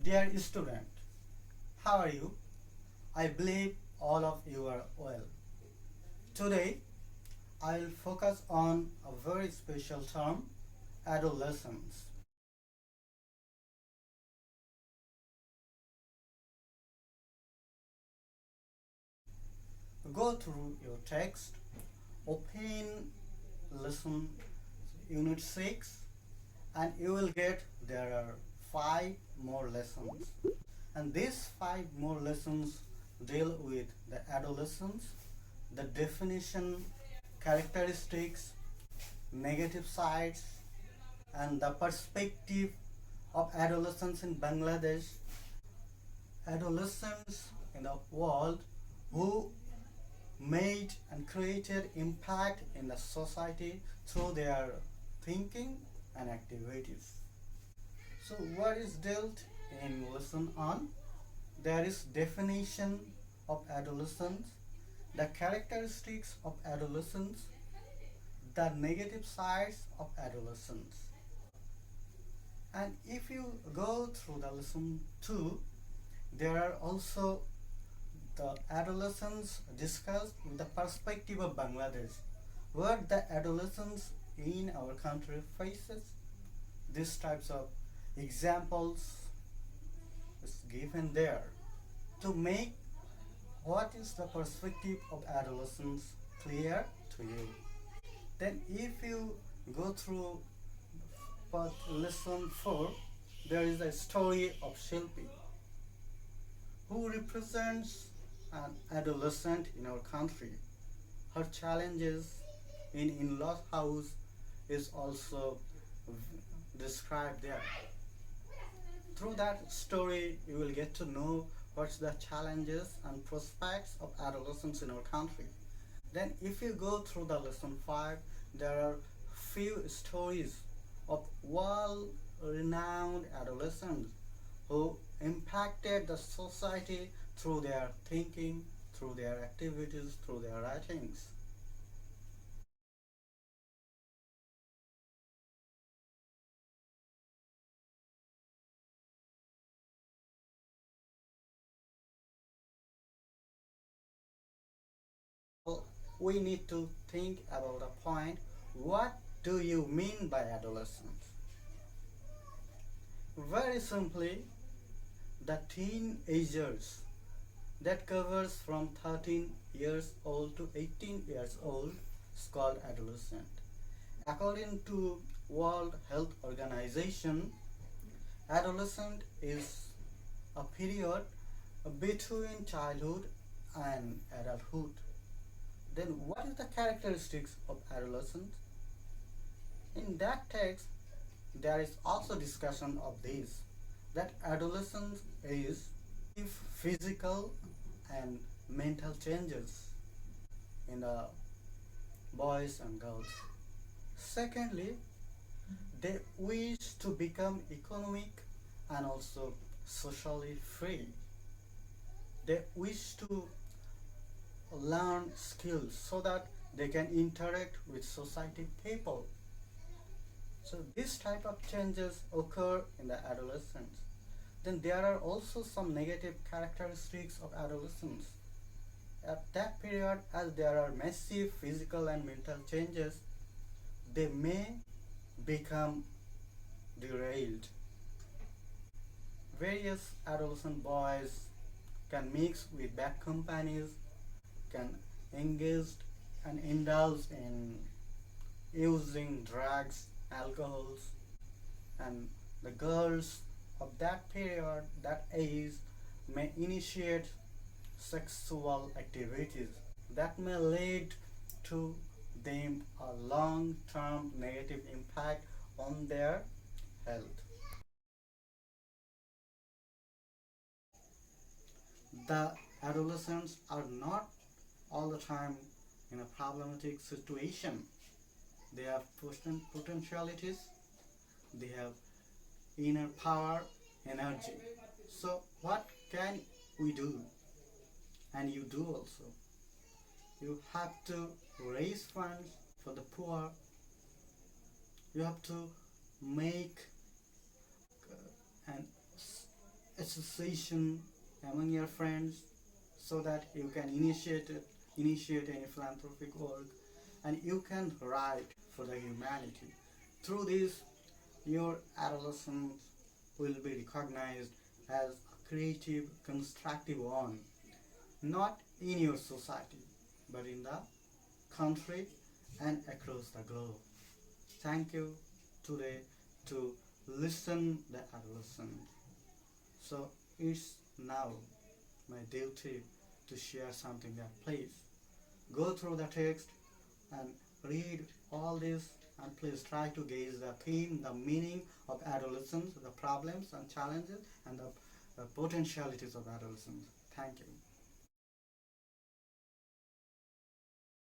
Dear student, how are you? I believe all of you are well. Today, I will focus on a very special term, adolescence. Go through your text, open lesson unit 6, and you will get there are 5 more lessons. And these 5 more lessons deal with the adolescence, the definition, characteristics, negative sides, and the perspective of adolescence in Bangladesh, adolescents in the world who made and created impact in the society through their thinking and activities. So what is dealt in lesson on? There is definition of adolescence, the characteristics of adolescence, the negative sides of adolescence. And if you go through the lesson 2, there are also the adolescence discussed with the perspective of Bangladesh, what the adolescence in our country faces. These types of examples is given there to make what is the perspective of adolescence clear to you. Then if you go through lesson 4, there is a story of Shilpi who represents an adolescent in our country. Her challenges in in-laws house is also described there. Through that story, you will get to know what's the challenges and prospects of adolescence in our country. Then if you go through the lesson 5, there are few stories of well-renowned adolescents who impacted the society through their thinking, through their activities, through their writings. Well, we need to think about a point. What do you mean by adolescence? Very simply, the teenagers that covers from 13 years old to 18 years old is called adolescent. According to World Health Organization, adolescent is a period between childhood and adulthood. Then what is the characteristics of adolescence? In that text, there is also discussion of this, that adolescence is physical and mental changes in the boys and girls. Secondly, they wish to become economic and also socially free. They wish to learn skills so that they can interact with society people. So this type of changes occur in the adolescence. Then there are also some negative characteristics of adolescence. At that period, as there are massive physical and mental changes, they may become derailed. Various adolescent boys can mix with bad companies, can engage and indulge in using drugs, alcohols, and the girls of that period, that age, may initiate sexual activities that may lead to them a long-term negative impact on their health. The adolescents are not all the time in a problematic situation. They have potentialities, they have inner power, energy. So what can we do? And you do also. You have to raise funds for the poor. You have to make and association among your friends so that you can initiate any philanthropic work, and you can write for the humanity. Through this, your adolescence will be recognized as a creative, constructive one, not in your society, but in the country and across the globe. Thank you today to listen the adolescent. So it's now my duty to share something that please go through the text and read all this, and please try to gauge the theme, the meaning of adolescence, the problems and challenges, and the potentialities of adolescence. Thank you.